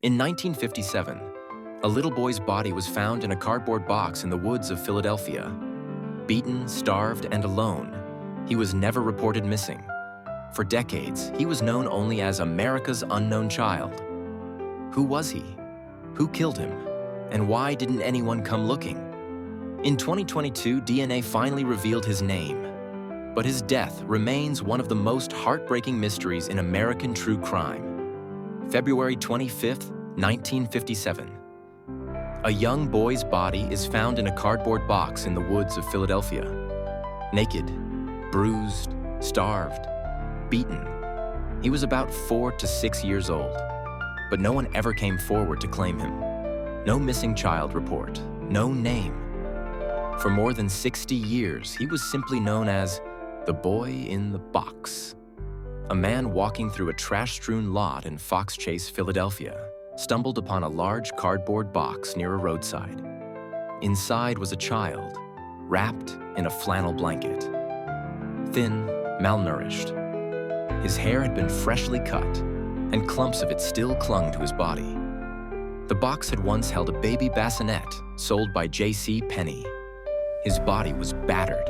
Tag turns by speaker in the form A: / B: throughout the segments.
A: In 1957, a little boy's body was found in a cardboard box in the woods of Philadelphia. Beaten, starved, and alone, he was never reported missing. For decades, he was known only as America's unknown child. Who was he? Who killed him? And why didn't anyone come looking? In 2022, DNA finally revealed his name. But his death remains one of the most heartbreaking mysteries in American true crime. February 25th, 1957. A young boy's body is found in a cardboard box in the woods of Philadelphia. Naked, bruised, starved, beaten. He was about 4 to 6 years old, but no one ever came forward to claim him. No missing child report, no name. For more than 60 years, he was simply known as the boy in the box. A man walking through a trash-strewn lot in Fox Chase, Philadelphia, stumbled upon a large cardboard box near a roadside. Inside was a child, wrapped in a flannel blanket. Thin, malnourished. His hair had been freshly cut, and clumps of it still clung to his body. The box had once held a baby bassinet sold by J.C. Penney. His body was battered.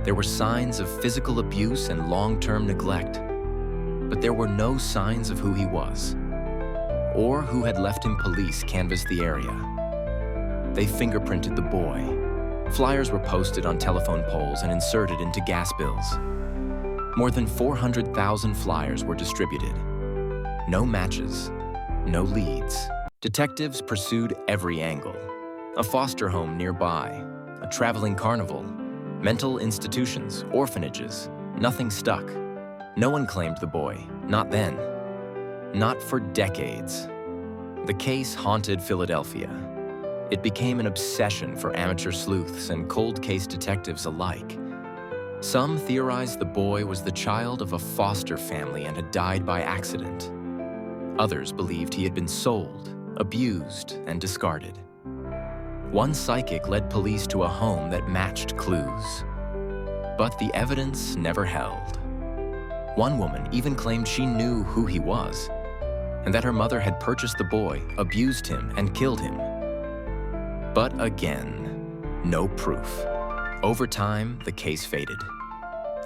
A: There were signs of physical abuse and long-term neglect, but there were no signs of who he was, or who had left him. Police canvassed the area. They fingerprinted the boy. Flyers were posted on telephone poles and inserted into gas bills. More than 400,000 flyers were distributed. No matches, no leads. Detectives pursued every angle. A foster home nearby, a traveling carnival, mental institutions, orphanages. Nothing stuck. No one claimed the boy, not then. Not for decades. The case haunted Philadelphia. It became an obsession for amateur sleuths and cold case detectives alike. Some theorized the boy was the child of a foster family and had died by accident. Others believed he had been sold, abused, and discarded. One psychic led police to a home that matched clues. But the evidence never held. One woman even claimed she knew who he was, and that her mother had purchased the boy, abused him, and killed him. But again, no proof. Over time, the case faded.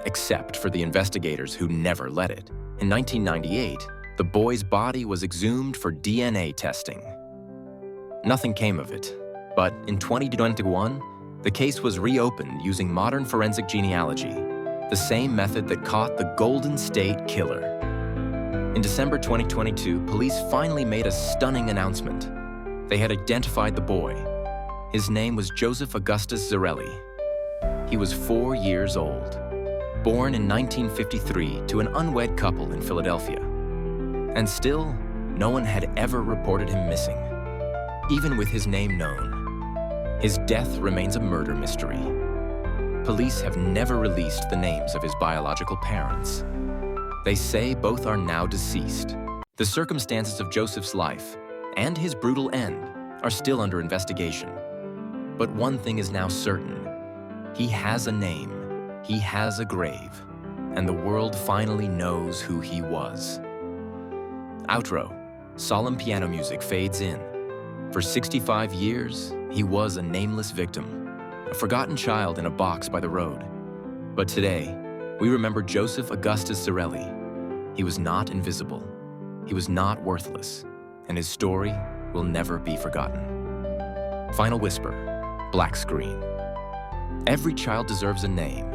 A: Except for the investigators who never let it. In 1998, the boy's body was exhumed for DNA testing. Nothing came of it. But in 2021, the case was reopened using modern forensic genealogy, the same method that caught the Golden State Killer. In December 2022, police finally made a stunning announcement. They had identified the boy. His name was Joseph Augustus Zarelli. He was 4 years old, born in 1953 to an unwed couple in Philadelphia. And still, no one had ever reported him missing, even with his name known. His death remains a murder mystery. Police have never released the names of his biological parents. They say both are now deceased. The circumstances of Joseph's life and his brutal end are still under investigation. But one thing is now certain. He has a name, he has a grave, and the world finally knows who he was. Outro. Solemn piano music fades in. For 65 years, he was a nameless victim, a forgotten child in a box by the road. But today, we remember Joseph Augustus Zarelli. He was not invisible, he was not worthless, and his story will never be forgotten. Final whisper, black screen. Every child deserves a name.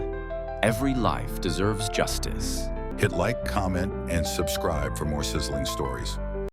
A: Every life deserves justice.
B: Hit like, comment, and subscribe for more sizzling stories.